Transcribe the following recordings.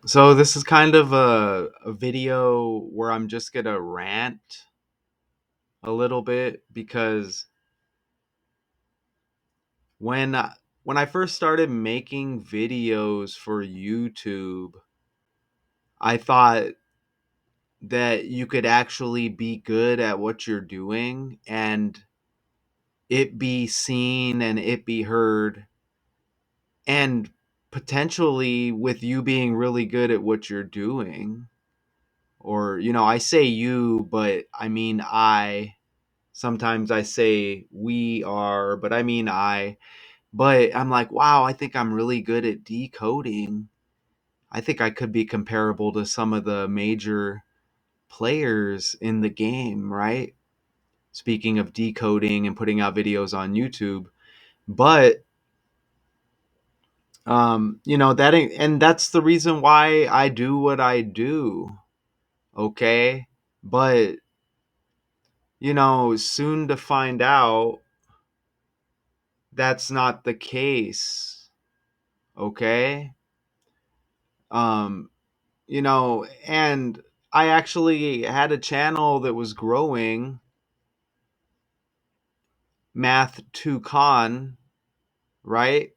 So this is kind of a video where I'm just gonna rant a little bit because when I, when I first started making videos for YouTube, I thought that you could actually be good at what you're doing and it be seen and it be heard, and potentially with you being really good at what you're doing, or I say you, but I mean I. Sometimes I say we are, but I mean I. But I'm like, wow, I think I'm really good at decoding. I think I could be comparable to some of the major players in the game, right? Speaking of decoding and putting out videos on YouTube. But that ain't, and that's the reason why I do what I do. Okay? But soon to find out that's not the case. Okay? um and I actually had a channel that was growing, Math 2 Con, right?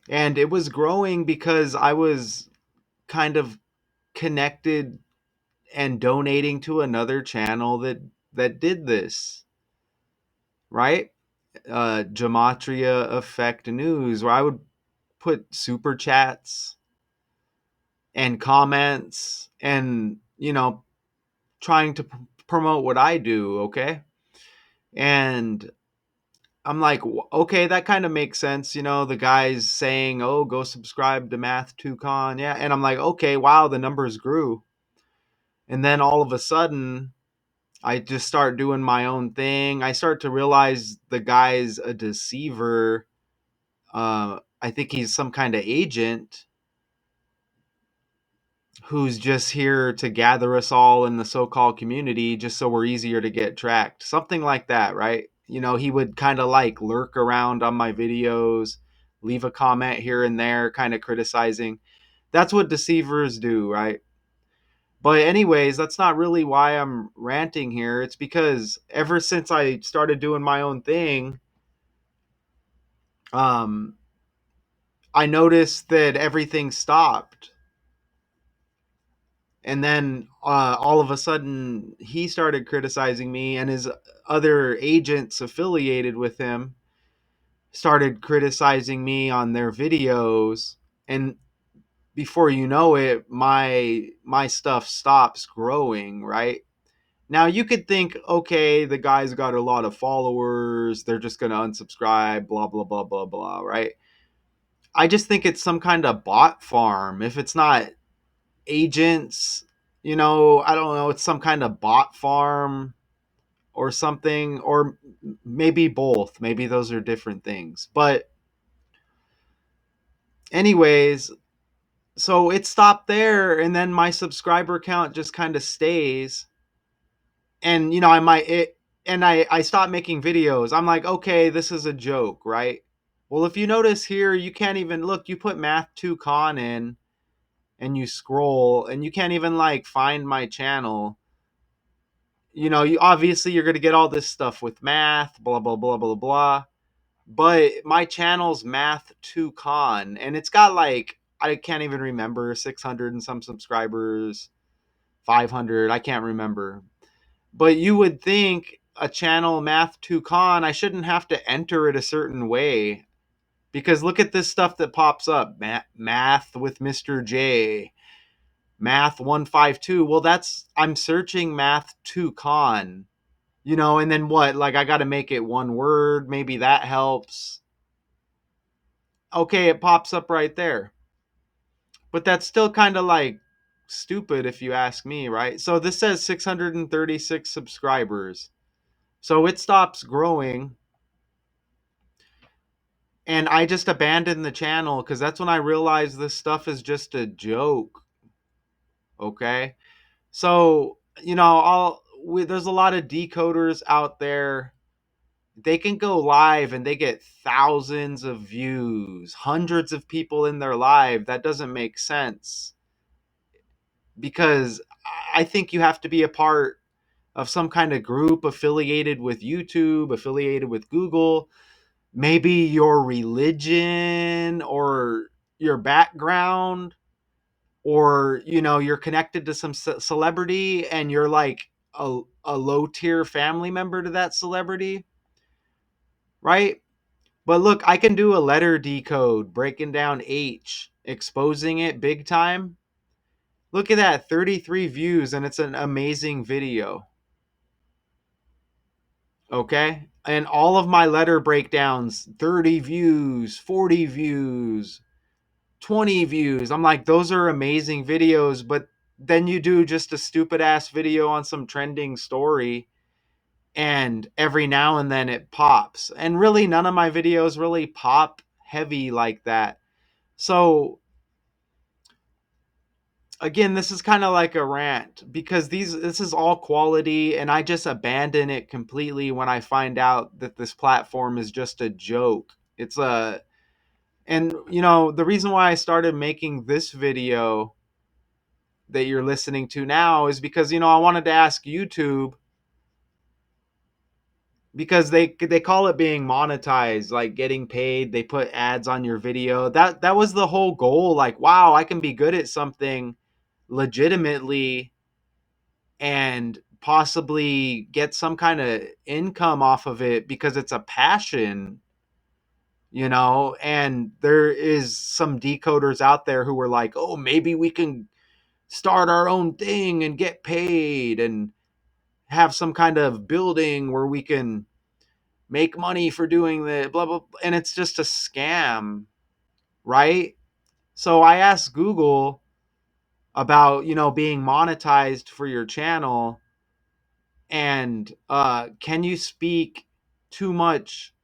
And it was growing because I was kind of connected and donating to another channel that did this, right? Gematria Effect News, where I would put super chats and comments and trying to promote what I do, okay? And I'm like, okay, that kind of makes sense. The guy's saying, oh, go subscribe to Math2Con. Yeah. And I'm like, okay, wow, the numbers grew. And then all of a sudden, I just start doing my own thing. I start to realize the guy's a deceiver. I think he's some kind of agent who's just here to gather us all in the so-called community just so we're easier to get tracked. Something like that, right? He would kind of like lurk around on my videos, leave a comment here and there, kind of criticizing. That's what deceivers do, right? But anyways, that's not really why I'm ranting here. It's because ever since I started doing my own thing, um I noticed that everything stopped. And then all of a sudden he started criticizing me, and his other agents affiliated with him started criticizing me on their videos. And before you know it, my stuff stops growing, right? Now you could think, okay, the guy's got a lot of followers, they're just going to unsubscribe, blah blah blah blah blah, right? I just think it's some kind of bot farm. If it's not agents, I don't know, it's some kind of bot farm or something, or maybe both. Maybe those are different things. But anyways, so it stopped there, and then my subscriber count just kind of stays. And I might it and I stopped making videos. I'm like, okay, this is a joke, right? Well, if you notice here, you can't even look. You put Math 2 Con in and you scroll, and you can't even like find my channel. You obviously you're going to get all this stuff with math, blah blah blah blah blah. But my channel's Math 2 Con, and it's got like, I can't even remember, 600 and some subscribers, 500, I can't remember. But you would think a channel Math 2 Con, I shouldn't have to enter it a certain way, because look at this stuff that pops up: math with Mr. J, Math 152. Well, that's, I'm searching Math 2 Con. And then what? Like, I got to make it one word. Maybe that helps. Okay, it pops up right there. But that's still kind of like stupid if you ask me, right? So this says 636 subscribers. So it stops growing, and I just abandoned the channel because that's when I realized this stuff is just a joke. Okay? So, there's a lot of decoders out there They can go live and they get thousands of views, hundreds of people in their live. That doesn't make sense, because I think you have to be a part of some kind of group affiliated with YouTube, affiliated with Google, maybe your religion or your background, or you're connected to some celebrity and you're like a low tier family member to that celebrity, right? But look, I can do a letter decode breaking down H, exposing it big time. Look at that, 33 views, and it's an amazing video. Okay? And all of my letter breakdowns, 30 views, 40 views, 20 views. I'm like, those are amazing videos, but then you do just a stupid ass video on some trending story, and every now and then it pops. And really, none of my videos really pop heavy like that. So again, this is kind of like a rant, because this is all quality, and I just abandon it completely when I find out that this platform is just a joke. It's a And the reason why I started making this video that you're listening to now is because I wanted to ask YouTube, because they call it being monetized, like getting paid. They put ads on your video. That was the whole goal. Like, wow, I can be good at something legitimately and possibly get some kind of income off of it because it's a passion, and there is some decoders out there who were like, oh, maybe we can start our own thing and get paid and have some kind of building where we can make money for doing the blah blah, and it's just a scam, right? So I asked Google about being monetized for your channel, and can you speak too much,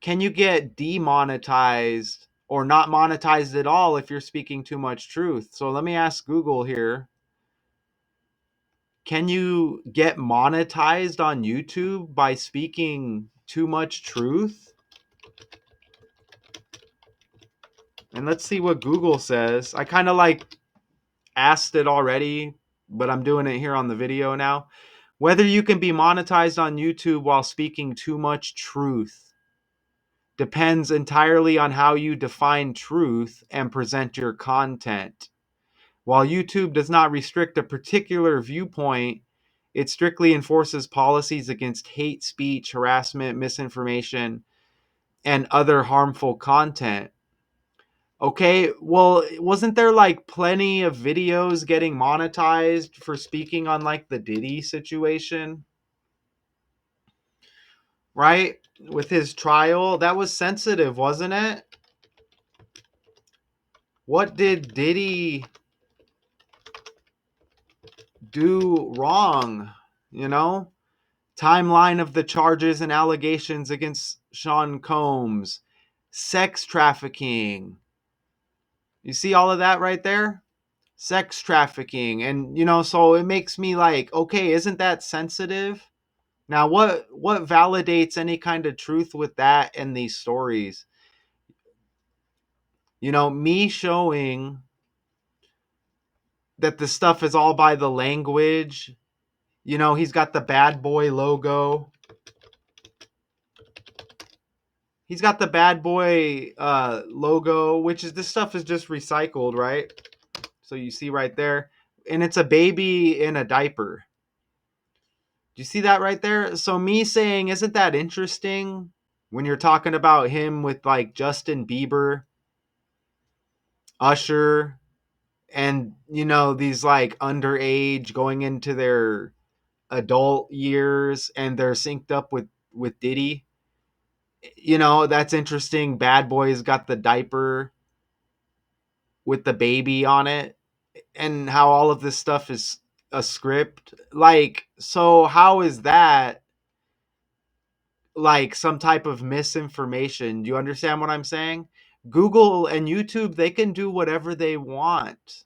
can you get demonetized or not monetized at all if you're speaking too much truth? So let me ask Google here, can you get monetized on YouTube by speaking too much truth? And let's see what Google says. I kind of like asked it already, but I'm doing it here on the video now. Whether you can be monetized on YouTube while speaking too much truth depends entirely on how you define truth and present your content. While YouTube does not restrict a particular viewpoint, it strictly enforces policies against hate speech, harassment, misinformation, and other harmful content. Okay, well, wasn't there like plenty of videos getting monetized for speaking on like the Diddy situation, right? With his trial, that was sensitive, wasn't it? What did Diddy do wrong? You know? Timeline of the charges and allegations against Sean Combs, sex trafficking. You see all of that right there? Sex trafficking. And so it makes me like, okay, isn't that sensitive? Now what validates any kind of truth with that and these stories? Me showing that the stuff is all by the language. He's got the bad boy logo. He's got the bad boy logo, which is, this stuff is just recycled, right? So you see right there, and it's a baby in a diaper. Do you see that right there? So me saying, isn't that interesting when you're talking about him with like Justin Bieber, Usher, and these like underage going into their adult years, and they're synced up with Diddy. That's interesting. Bad Boy's got the diaper with the baby on it, and how all of this stuff is a script. Like, so how is that like some type of misinformation? Do you understand what I'm saying? Google and YouTube, they can do whatever they want.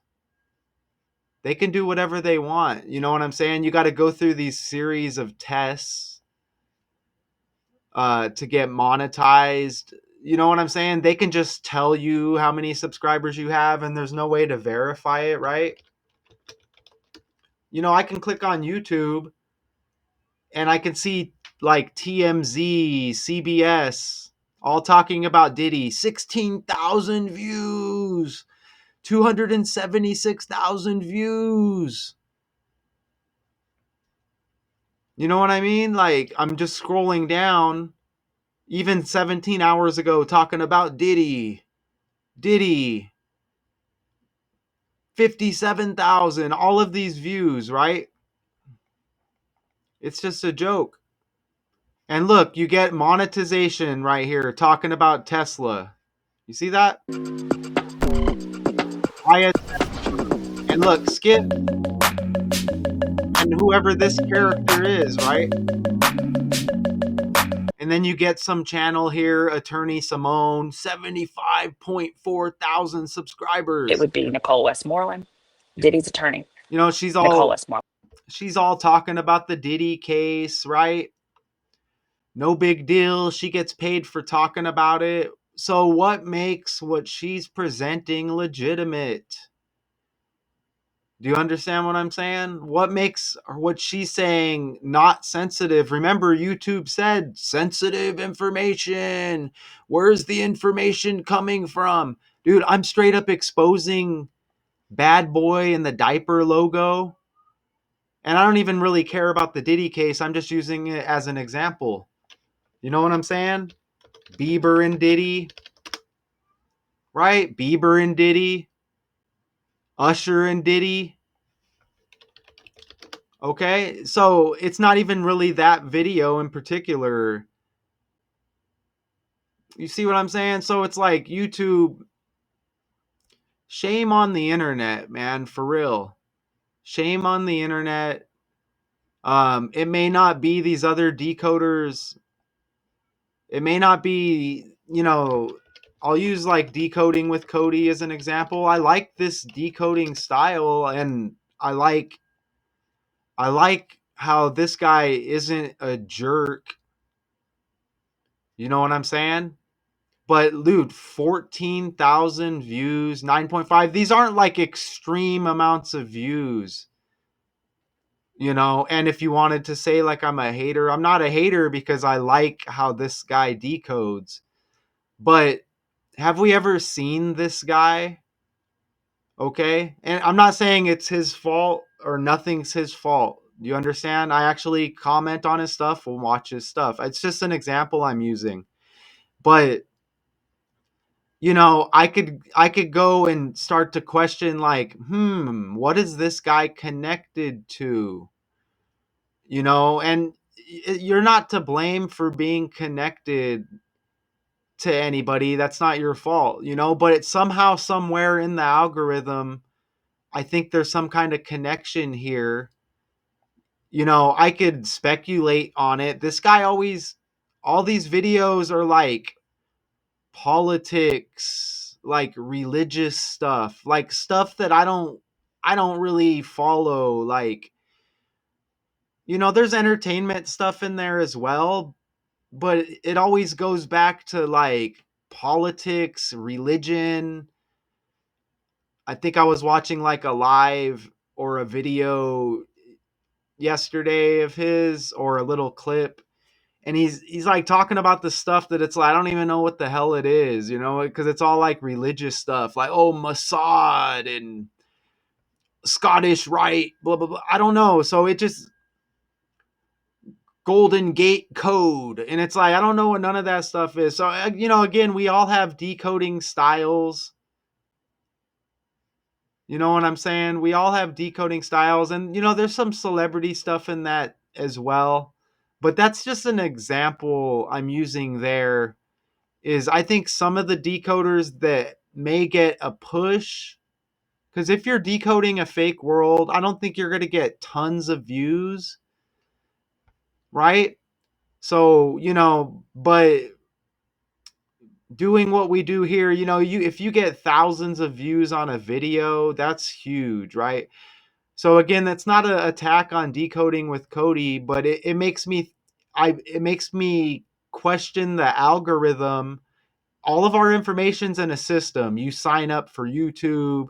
They can do whatever they want. You know what I'm saying? You got to go through these series of tests. to get monetized. You know what I'm saying? They can just tell you how many subscribers you have, and there's no way to verify it, right? You know, I can click on YouTube and I can see like TMZ, CBS, all talking about Diddy. 16,000 views, 276,000 views. You know what I mean? Like, I'm just scrolling down, even 17 hours ago, talking about Diddy. Diddy, 57,000, all of these views, right? It's just a joke. And look, you get monetization right here talking about Tesla. You see that? I and look, skip and whoever this character is, right? And then you get some channel here, Attorney Simone, 75.4 thousand It subscribers. would be Nicole Westmoreland, Diddy's attorney. You know, Nicole Westmoreland. she's all talking about the Diddy case, right? No big deal. She gets paid for talking about it. So what makes what she's presenting legitimate? Do you understand what I'm saying? What makes what she's saying not sensitive? Remember, YouTube said sensitive information. Where's the information coming from? Dude, I'm straight up exposing Bad Boy and the diaper logo. And I don't even really care about the Diddy case. I'm just using it as an example. You know what I'm saying? Bieber and Diddy, right? Bieber and Diddy, Usher and Diddy. Okay, so it's not even really that video in particular. You see what I'm saying? So it's like YouTube, shame on the internet, man, for real. Shame on the internet. It may not be these other decoders. It may not be, you know, I'll use like decoding with Cody as an example. I like this decoding style, and I like how this guy isn't a jerk. You know what I'm saying? But dude, 14,000 views, 9.5. These aren't like extreme amounts of views, you know. And if you wanted to say like I'm a hater, I'm not a hater because I like how this guy decodes. But have we ever seen this guy? Okay? And I'm not saying it's his fault or nothing's his fault. You understand? I actually comment on his stuff and watch his stuff. It's just an example I'm using. But you know, I could go and start to question like, what is this guy connected to? You know, and you're not to blame for being connected to anybody. That's not your fault, you know, but it's somehow somewhere in the algorithm, I think there's some kind of connection here. You know, I could speculate on it. This guy always all these videos are like politics, like religious stuff, like stuff that I don't really follow. Like, you know, there's entertainment stuff in there as well, but it always goes back to like politics, religion. I think I was watching like a live or a video yesterday of his or a little clip, and he's like talking about the stuff that it's like I don't even know what the hell it is, you know, because it's all like religious stuff, like oh Mossad and Scottish Rite, blah blah blah. I don't know, so it just Golden Gate Code, and it's like I don't know what none of that stuff is. So you know, again, we all have decoding styles. You know what I'm saying? We all have decoding styles, and you know, there's some celebrity stuff in that as well. But that's just an example I'm using there is I think some of the decoders that may get a push, because if you're decoding a fake world, I don't think you're going to get tons of views, right? So, you know, but doing what we do here, you know, you if you get thousands of views on a video, that's huge, right? So again, that's not an attack on decoding with Cody, but it makes me question the algorithm. All of our information's in a system. You sign up for YouTube.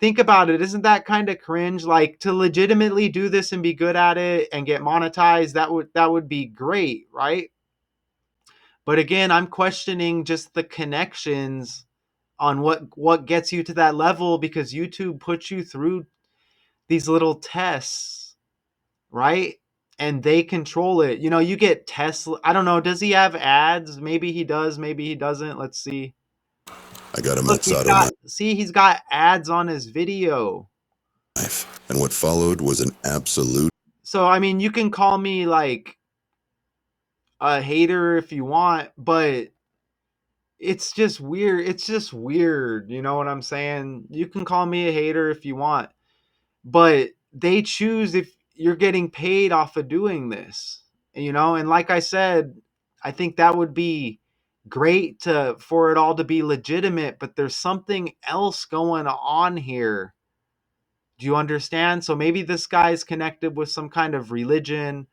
Think about it. Isn't that kind of cringe? Like, to legitimately do this and be good at it and get monetized, that would be great, right? But again, I'm questioning just the connections on what gets you to that level, because YouTube puts you through these little tests, right? And they control it. You know, you get tests. I don't know. Does he have ads? Maybe he does. Maybe he doesn't. Let's see. I got a Look, Matsado he's got ads on his video. knife, and what followed was an absolute. So, I mean, you can call me like a hater if you want, but it's just weird. It's just weird. You know what I'm saying? You can call me a hater if you want, but they choose if you're getting paid off of doing this, you know? And like I said, I think that would be great to for it all to be legitimate, but there's something else going on here. Do you understand? So maybe this guy's connected with some kind of religion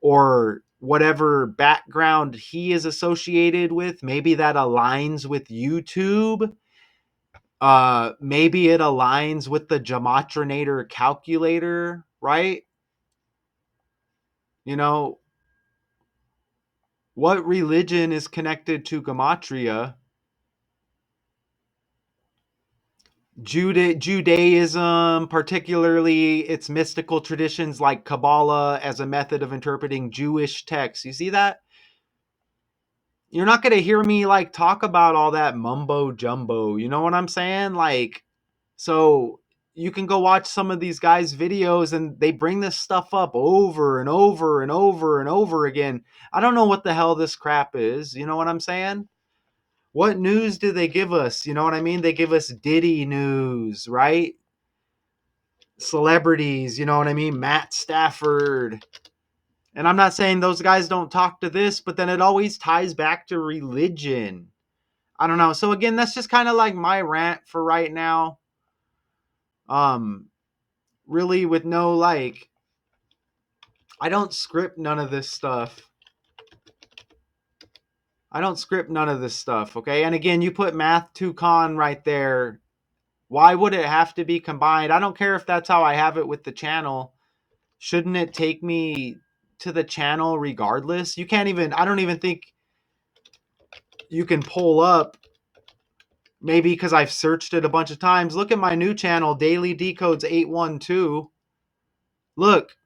or whatever background he is associated with. Maybe that aligns with YouTube. Maybe it aligns with the Gematrinator calculator, right? You know, what religion is connected to Gematria? Judaism, particularly its mystical traditions like Kabbalah as a method of interpreting Jewish texts. You see that? You're not going to hear me like talk about all that mumbo jumbo. You know what I'm saying? Like, so you can go watch some of these guys' videos and they bring this stuff up over and over and over and over again. I don't know what the hell this crap is. You know what I'm saying? What news do they give us? You know what I mean? They give us Diddy news, right? Celebrities, you know what I mean? Matt Stafford. And I'm not saying those guys don't talk to this, but then it always ties back to religion. I don't know. So again, that's just kind of like my rant for right now. Um really with no like I don't script none of this stuff. I don't script none of this stuff, okay? And again, you put Math 2Con right there. Why would it have to be combined? I don't care if that's how I have it with the channel. Shouldn't it take me to the channel regardless? You can't even, I don't even think you can pull up, maybe because I've searched it a bunch of times. Look at my new channel, Daily Decodes 812. Look.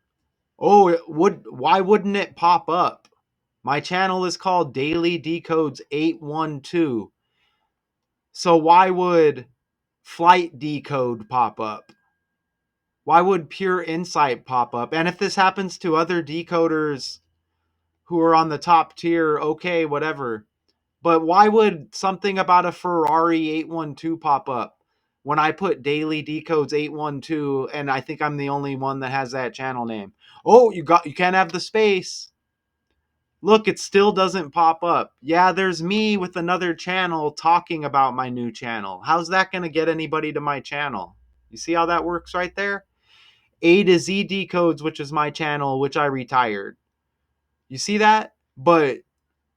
Oh, why wouldn't it pop up? My channel is called Daily Decodes 812. So why would Flight Decode pop up? Why would Pure Insight pop up? And if this happens to other decoders who are on the top tier, okay, whatever. But why would something about a Ferrari 812 pop up when I put Daily Decodes 812 and I think I'm the only one that has that channel name? Oh, you can't have the space. Look, it still doesn't pop up. Yeah, there's me with another channel talking about my new channel. How's that going to get anybody to my channel? You see how that works right there? A to Z Decodes, which is my channel, which I retired. You see that? But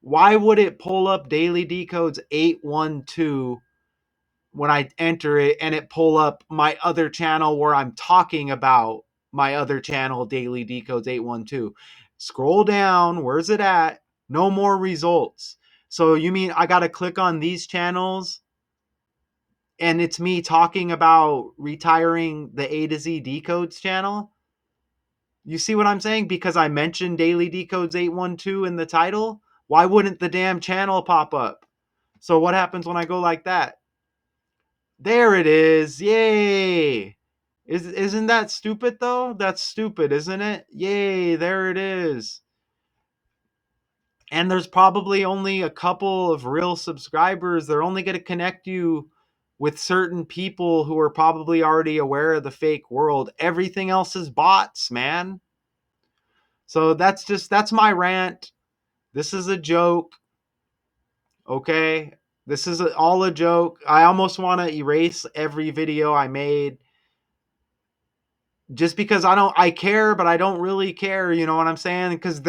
why would it pull up Daily Decodes 812 when I enter it and it pull up my other channel where I'm talking about my other channel, Daily Decodes 812? Scroll down. Where's it at? No more results. So you mean I got to click on these channels and it's me talking about retiring the A to Z Decodes channel? You see what I'm saying? Because I mentioned Daily Decodes 812 in the title, why wouldn't the damn channel pop up? So what happens when I go like that? There it is. Yay. Isn't that stupid though? That's stupid, isn't it? Yay, there it is. And there's probably only a couple of real subscribers. They're only going to connect you with certain people who are probably already aware of the fake world. Everything else is bots, man. So that's my rant. This is a joke. Okay? This is all a joke. I almost want to erase every video I made just because I care, but I don't really care, you know what I'm saying? Because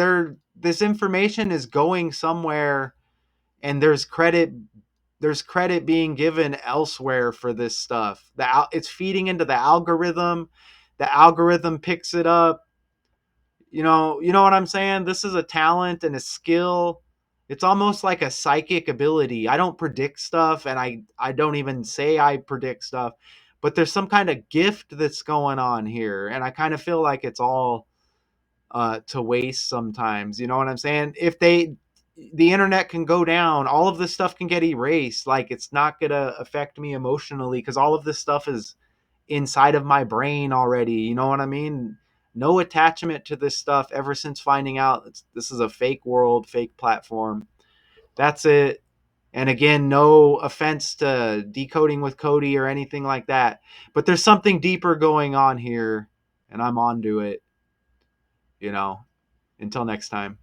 this information is going somewhere, and there's credit being given elsewhere for this stuff. It's feeding into the algorithm. The algorithm picks it up. You know what I'm saying? This is a talent and a skill. It's almost like a psychic ability. I don't predict stuff, and I don't even say I predict stuff, but there's some kind of gift that's going on here, and I kind of feel like it's all to waste sometimes. You know what I'm saying? If the internet can go down, all of this stuff can get erased. Like, it's not gonna affect me emotionally because all of this stuff is inside of my brain already. You know what I mean? No attachment to this stuff ever since finding out this is a fake world, fake platform. That's it. And again, no offense to Decoding with Cody or anything like that, but there's something deeper going on here, and I'm onto it. You know. Until next time.